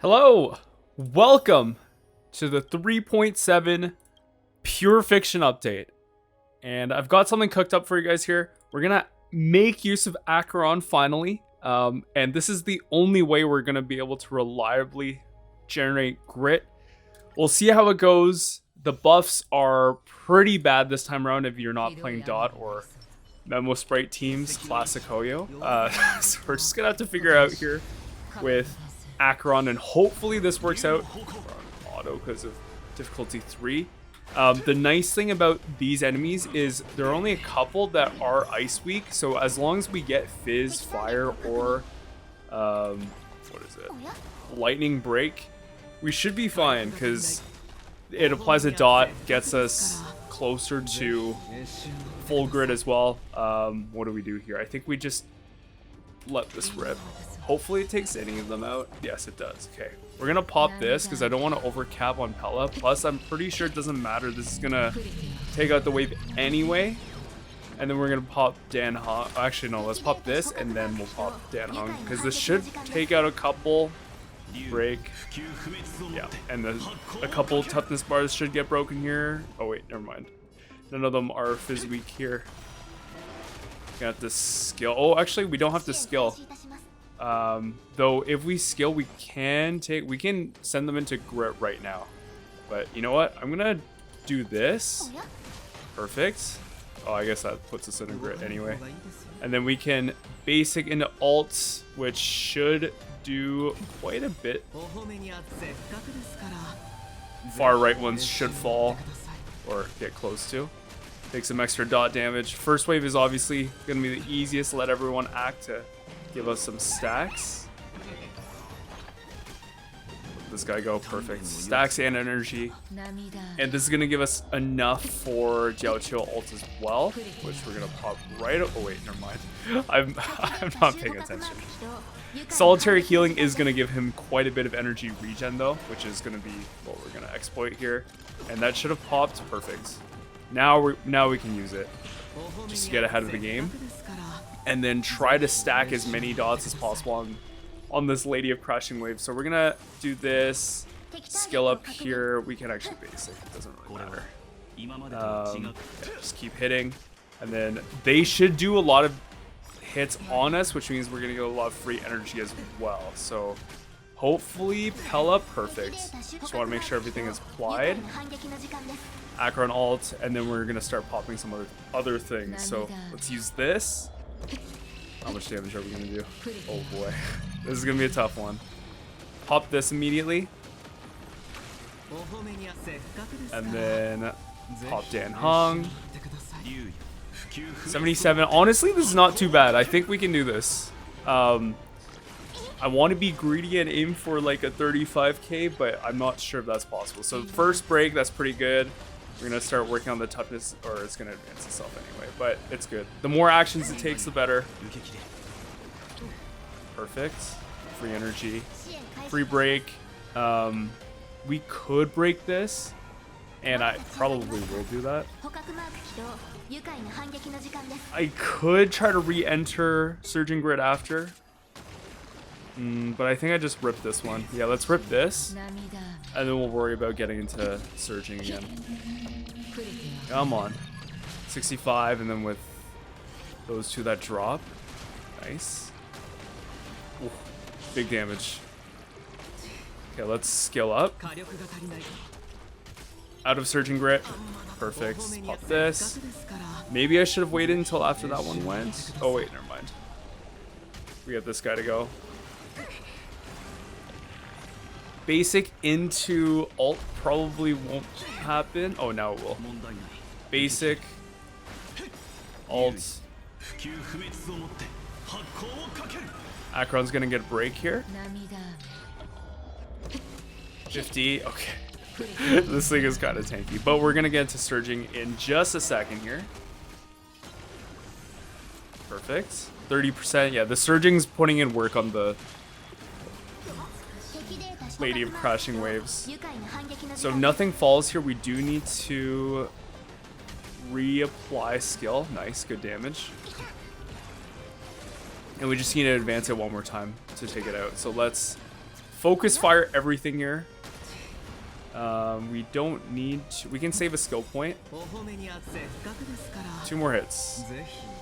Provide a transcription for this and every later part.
Hello, welcome to the 3.7 Pure Fiction update. And I've got something cooked up for you guys here. We're gonna make use of Acheron finally. And this is the only way we're gonna be able to reliably generate grit. We'll see how it goes. The buffs are pretty bad this time around if you're not playing Dot or Memo Sprite teams, classic Hoyo. So we're just gonna have to figure out here with Acheron, and hopefully this works out. We're on auto because of difficulty 3. The nice thing about these enemies is there are only a couple that are ice weak, so as long as we get Fizz, Fire, or what is it? Lightning Break, we should be fine because it applies a dot, gets us closer to full grid as well. What do we do here? I think we just let this rip. Hopefully it takes any of them out. Yes, it does. Okay, we're gonna pop this because I don't want to overcap on Pela. Plus, I'm pretty sure it doesn't matter. This is gonna take out the wave anyway. And then we're gonna pop Dan Heng. Actually, no, let's pop this and then we'll pop Dan Heng because this should take out a couple. Break. Yeah, and a couple toughness bars should get broken here. Oh wait, never mind. None of them are fizz weak here. Gonna have to skill. Oh, actually, we don't have to skill. Though if we skill, we can send them into grit right now. But you know what? I'm gonna do this. Perfect. Oh, I guess that puts us in a grit anyway. And then we can basic into alt, which should do quite a bit. Far right ones should fall or get close to. Take some extra dot damage. First wave is obviously gonna be the easiest. Let everyone act to give us some stacks. Let this guy go. Perfect. Stacks and energy. And this is going to give us enough for Jiaoqiu ult as well, which we're going to pop right up. Oh wait, never mind. I'm not paying attention. Solitary healing is going to give him quite a bit of energy regen though, which is going to be what we're going to exploit here. And that should have popped. Perfect. Now we can use it just to get ahead of the game. And then try to stack as many dots as possible on this Lady of Crashing Waves. So we're gonna do this, skill up here. We can actually basic, it doesn't really matter. Yeah, just keep hitting. And then they should do a lot of hits on us, which means we're gonna get a lot of free energy as well. So hopefully Pela, perfect. Just wanna make sure everything is applied. Acheron alt, and then we're gonna start popping some other things. So let's use this. How much damage are we gonna do? Oh boy, this is gonna be a tough one. Pop this immediately, and then pop Dan Heng. 77. Honestly, this is not too bad. I think we can do this. I want to be greedy and aim for like a 35k, but I'm not sure if that's possible. So first break, that's pretty good. We're going to start working on the toughness, or it's going to advance itself anyway, but it's good. The more actions it takes, the better. Perfect. Free energy. Free break. We could break this, and I probably will do that. I could try to re-enter Surging Grid after. But I think I just ripped this one. Yeah, let's rip this. And then we'll worry about getting into Surging again. Come on. 65, and then with those two that drop. Nice. Ooh, big damage. Okay, let's skill up. Out of Surging Grit. Perfect. Pop this. Maybe I should have waited until after that one went. Oh wait, never mind. We have this guy to go. Basic into alt probably won't happen. Oh, now it will. Basic, alt. Acheron's gonna get a break here. 50. Okay. This thing is kind of tanky, but we're gonna get into surging in just a second here. Perfect. 30%. Yeah, the surging's putting in work on the Lady of Crashing Waves. So if nothing falls here, we do need to reapply skill. Nice, good damage. And we just need to advance it one more time to take it out. So let's focus fire everything here. We don't need to, we can save a skill point. 2 more hits.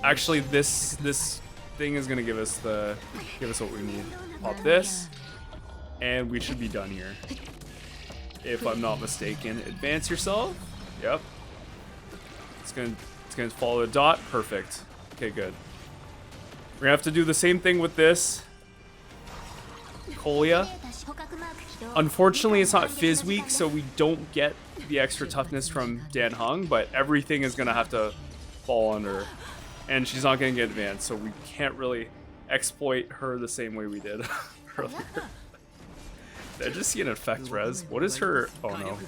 Actually, this thing is gonna give us what we need. Pop this, and we should be done here. If I'm not mistaken. Advance yourself. Yep. It's gonna follow the dot. Perfect. Okay, good. We're gonna have to do the same thing with this. Colia. Unfortunately, it's not Fizz week, so we don't get the extra toughness from Dan Heng, but everything is gonna have to fall under. And she's not gonna get advanced, so we can't really exploit her the same way we did earlier. Did I just see an effect res? What is her? Oh no.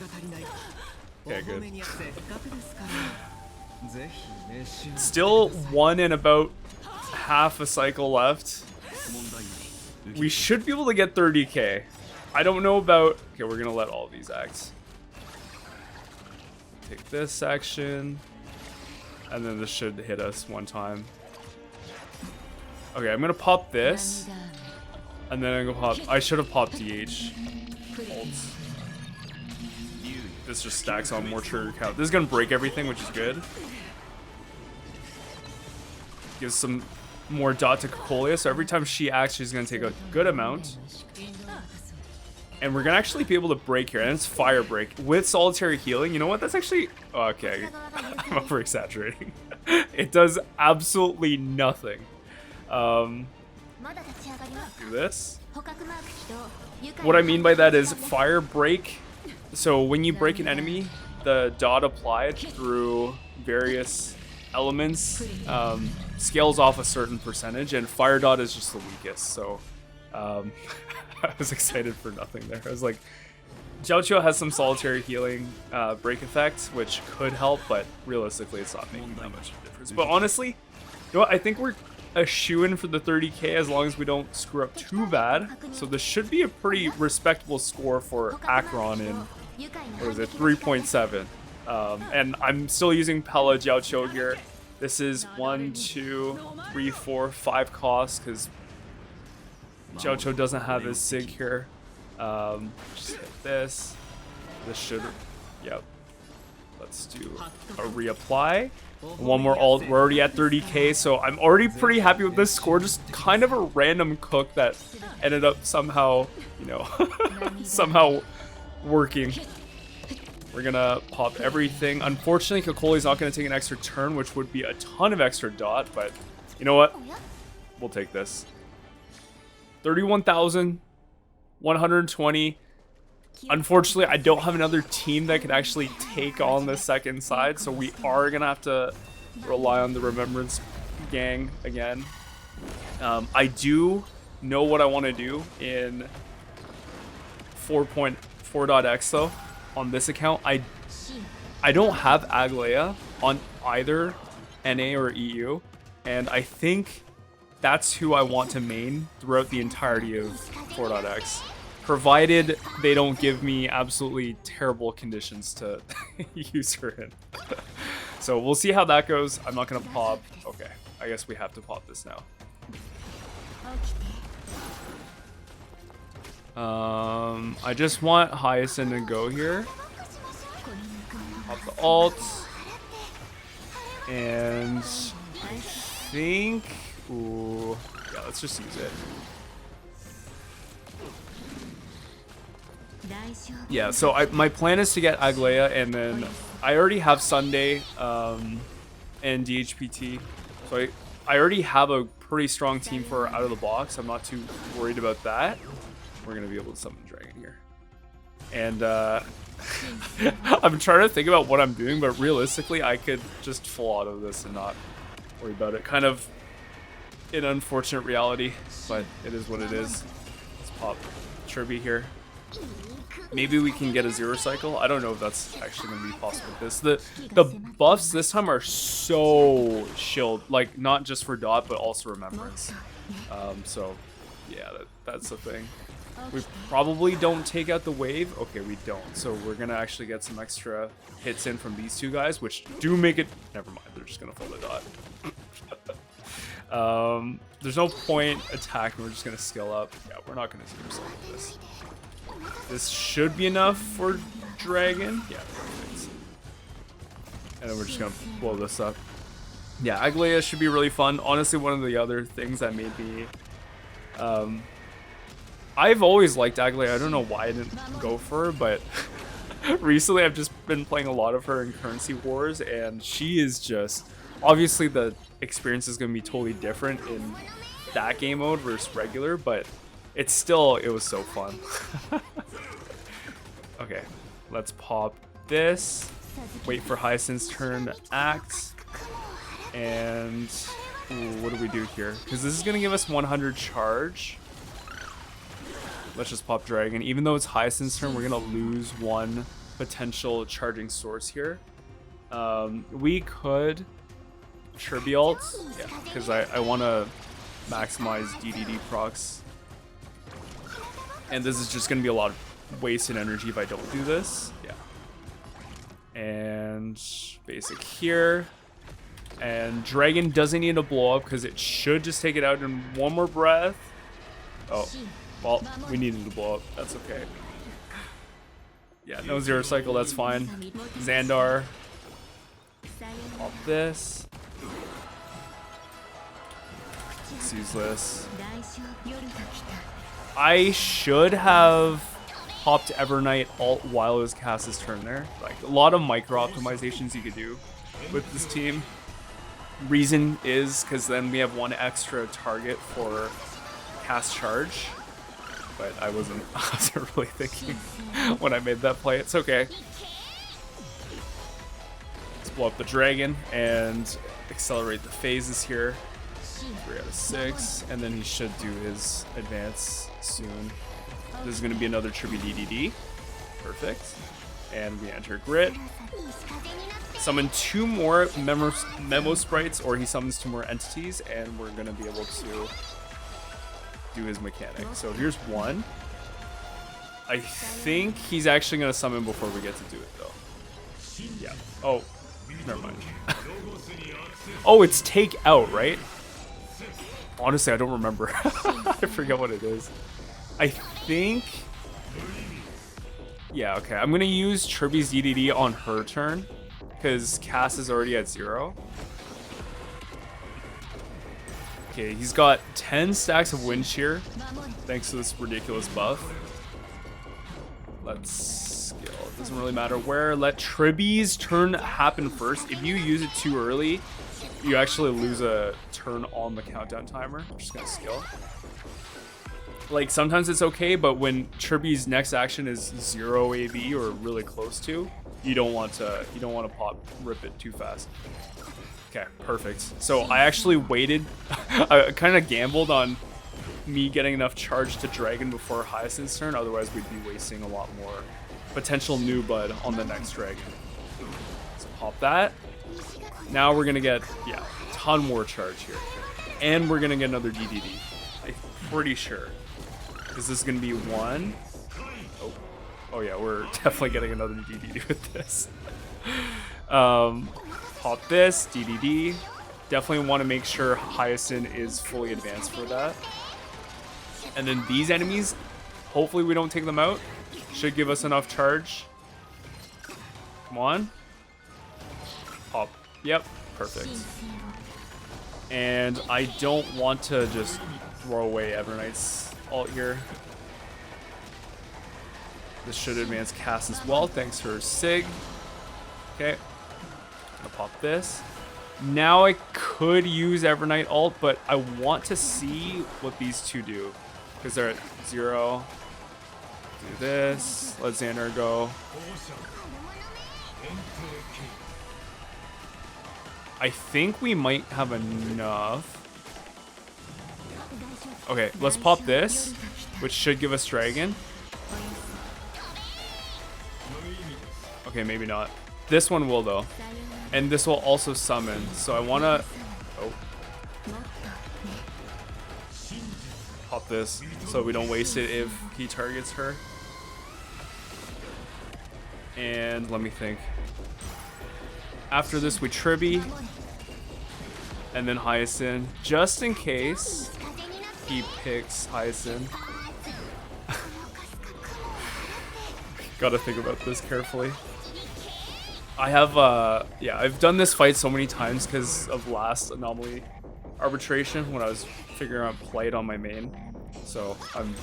Okay, good. Still 1 and about half a cycle left. We should be able to get 30k. I don't know about... Okay, we're gonna let all of these act. Take this action. And then this should hit us 1 time. Okay, I'm gonna pop this. And then I'm gonna pop... I should have popped DH. Ults. This just stacks on more trigger count. This is gonna break everything, which is good. Gives some more dot to Colia, so every time she acts, she's gonna take a good amount. And we're gonna actually be able to break here, and it's fire break with solitary healing. You know what? That's actually... Oh, okay, I'm over exaggerating. It does absolutely nothing. Do this. What I mean by that is fire break. So when you break an enemy, the dot applied through various elements scales off a certain percentage, and fire dot is just the weakest. So I was excited for nothing there. I was like, Jiaoqiu has some solitary healing break effect, which could help, but realistically it's not making that much of a difference. But honestly, you know what? I think we're a shoo-in for the 30k as long as we don't screw up too bad. So this should be a pretty respectable score for Acheron in, what is it, 3.7. And I'm still using Pela Jiaoqiu here. This is 1, 2, 3, 4, 5 costs because Jiaoqiu doesn't have his sig here. Just hit this. This should, yep. Let's do a reapply. 1 more ult. We're already at 30k, so I'm already pretty happy with this score. Just kind of a random cook that ended up somehow, you know, somehow working. We're gonna pop everything. Unfortunately, Kakoli's not gonna take an extra turn, which would be a ton of extra dot, but you know what? We'll take this. 31,120. Unfortunately, I don't have another team that can actually take on the second side, so we are gonna have to rely on the Remembrance gang again. I do know what I want to do in 4.4.x though. On this account, I don't have Aglaya on either NA or EU, and I think that's who I want to main throughout the entirety of 4.x. Provided they don't give me absolutely terrible conditions to use her in. So we'll see how that goes. I'm not going to pop. Okay, I guess we have to pop this now. I just want Hyacine to go here. Pop the ult. And I think... Ooh, yeah, let's just use it. Yeah, so my plan is to get Aglaya, and then I already have Sunday and DHPT. So I already have a pretty strong team for out of the box. I'm not too worried about that. We're going to be able to summon Dragon here. And I'm trying to think about what I'm doing, but realistically, I could just full auto this and not worry about it. Kind of an unfortunate reality, but it is what it is. Let's pop Tribbie here. Maybe we can get a 0 cycle. I don't know if that's actually going to be possible with this. The buffs this time are so shilled, like not just for dot, but also remembrance. So yeah, that's the thing. We probably don't take out the wave. Okay, we don't. So we're going to actually get some extra hits in from these 2 guys, which do make it... Never mind, they're just going to follow the dot. There's no point attacking. We're just going to skill up. Yeah, we're not going to 0 cycle this. This should be enough for Dragon. Yeah, perfect. And then we're just gonna blow this up. Yeah, Aglaia should be really fun. Honestly, one of the other things that made me... I've always liked Aglaia. I don't know why I didn't go for her, but recently I've just been playing a lot of her in Currency Wars, and she is just... Obviously, the experience is going to be totally different in that game mode versus regular, but it's still... It was so fun. Okay, let's pop this. Wait for Hyacine's turn to act. And ooh, what do we do here? Because this is going to give us 100 charge. Let's just pop Dragon. Even though it's Hyacine's turn, we're going to lose one potential charging source here. We could Tribbie ult. Yeah, because I want to maximize DDD procs. And this is just going to be a lot of wasted energy if I don't do this. Yeah. And basic here. And Dragon doesn't need to blow up because it should just take it out in one more breath. Oh, well, we needed to blow up. That's okay. Yeah, no zero cycle, that's fine. Xandar. Pop this. Let's use this. I should have popped Evernight ult while it was Cass's turn there. Like, a lot of micro optimizations you could do with this team. Reason is because then we have one extra target for cast charge. But I wasn't really thinking when I made that play. It's okay. Let's blow up the Dragon and accelerate the phases here. 3 out of 6. And then he should do his advance soon. This is going to be another Tribbie DDD. Perfect. And we enter Grit. Summon 2 more memo sprites, or he summons 2 more entities, and we're going to be able to do his mechanic. So here's one. I think he's actually going to summon before we get to do it, though. Yeah. Oh, never mind. Oh, it's take out, right? Honestly, I don't remember. I forget what it is. I think... Yeah, okay. I'm going to use Tribbie's DDD on her turn, because Cass is already at 0. Okay, he's got 10 stacks of Wind Shear, thanks to this ridiculous buff. Let's skill. It doesn't really matter where. Let Tribbie's turn happen first. If you use it too early, you actually lose a turn on the countdown timer. I'm just gonna skill. Like, sometimes it's okay, but when Tribbie's next action is 0 AV or really close to, you don't want to rip it too fast. Okay, perfect. So I actually waited. I kind of gambled on me getting enough charge to Dragon before Hyacine's turn. Otherwise, we'd be wasting a lot more potential new bud on the next Dragon. So pop that. Now we're gonna get, yeah, a ton more charge here, and we're gonna get another DDD. I'm pretty sure, because this is gonna be 1. Oh yeah, we're definitely getting another DDD with this. Pop this, DDD. Definitely want to make sure Hyacine is fully advanced for that. And then these enemies, hopefully we don't take them out. Should give us enough charge. Come on. Pop. Yep, perfect. And I don't want to just throw away Evernight's ult here. This should advance Cass as well, thanks to her Sig. Okay. I'll pop this. Now I could use Evernight ult, but I want to see what these two do. Because they're at 0. Do this. Let Xandar go. I think we might have enough. Okay, let's pop this, which should give us Dragon. Okay, maybe not. This one will, though. And this will also summon. So I want to... Oh. Pop this so we don't waste it if he targets her. And let me think. After this, we Tribbie. And then Hyacine. Just in case he picks Hyacine. Gotta think about this carefully. I have, yeah, I've done this fight so many times because of last anomaly arbitration when I was figuring out play on my main. So I'm,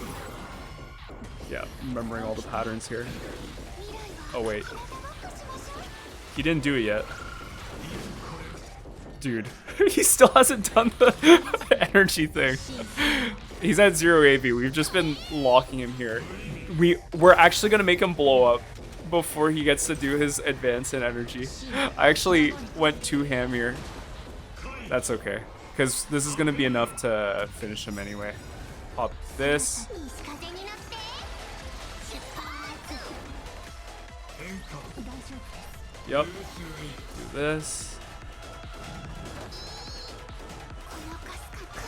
yeah, remembering all the patterns here. Oh wait, he didn't do it yet. Dude, he still hasn't done the energy thing. He's at 0 AV. We've just been locking him here. We're actually gonna make him blow up before he gets to do his advance in energy. I actually went too ham here. That's okay, because this is gonna be enough to finish him anyway. Pop this. Yep. Do this.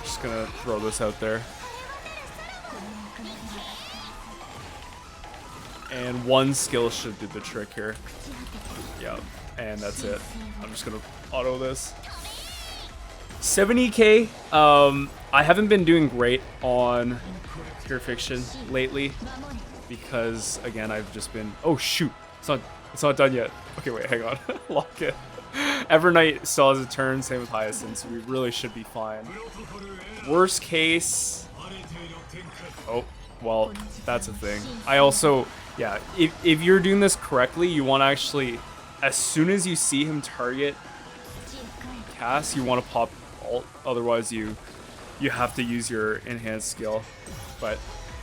Just gonna throw this out there. And one skill should do the trick here. Yep. And that's it. I'm just gonna auto this. 70k. I haven't been doing great on Pure Fiction lately because again I've just been, oh shoot, it's not done yet. Okay, wait, hang on. Lock it. Evernight still has a turn, same with Hyacine, so we really should be fine. Worst case, oh well, that's a thing. I also, yeah, if you're doing this correctly, you want to actually, as soon as you see him target cast, you want to pop ult, otherwise you have to use your enhanced skill. But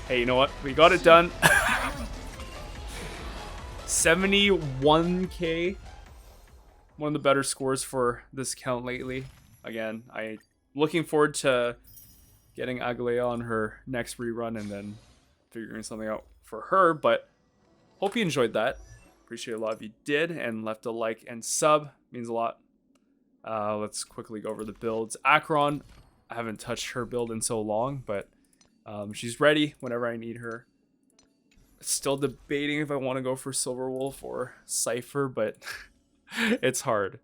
hey, you know what? We got it done. 71k. One of the better scores for this account lately. Again, I'm looking forward to getting Agalea on her next rerun and then figuring something out for her. But hope you enjoyed that. Appreciate a lot of you did and left a like and sub. Means a lot. Let's quickly go over the builds. Acheron, I haven't touched her build in so long, but she's ready whenever I need her. Still debating if I want to go for Silver Wolf or Cypher, but it's hard.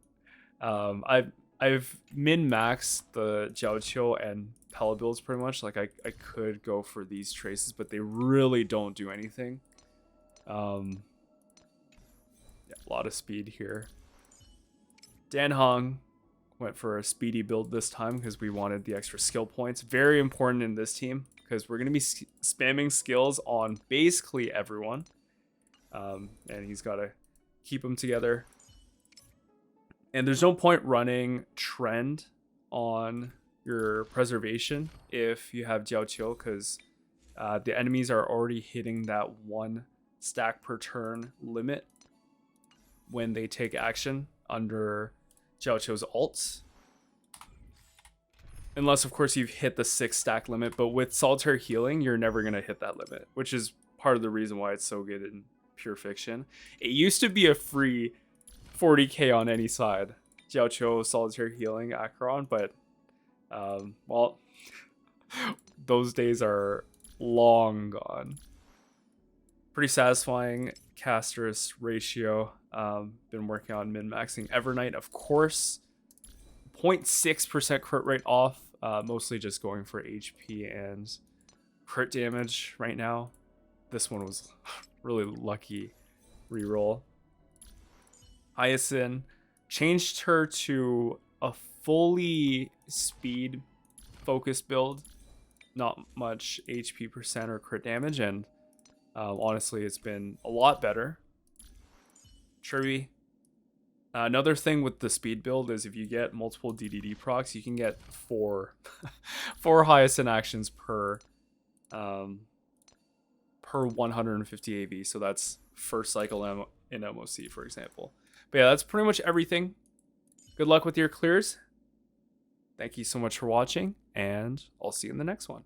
I've min-maxed the Jiaoqiu and Pela builds pretty much. Like I could go for these traces, but they really don't do anything. Yeah, a lot of speed here. Dan Heng went for a speedy build this time because we wanted the extra skill points. Very important in this team because we're going to be spamming skills on basically everyone. And he's got to keep them together. And there's no point running trend on your preservation if you have Jiaoqiu because the enemies are already hitting that 1 stack per turn limit when they take action under Jiaoqiu's ults. Unless, of course, you've hit the 6 stack limit, but with Solitary Healing, you're never going to hit that limit, which is part of the reason why it's so good in Pure Fiction. It used to be a free 40k on any side. Jiaoqiu, Solitary Healing, Acheron, but, well, those days are long gone. Pretty satisfying Castorice ratio. Been working on min-maxing Evernight, of course. 0.6% crit rate off. Mostly just going for HP and crit damage right now. This one was really lucky reroll. Hyacine changed her to a fully speed focused build. Not much HP percent or crit damage, and honestly, it's been a lot better. Tribbie. Another thing with the speed build is if you get multiple DDD procs, you can get four Hyacine actions per 150 AV. So that's first cycle in MOC, for example. But yeah, that's pretty much everything. Good luck with your clears. Thank you so much for watching, and I'll see you in the next one.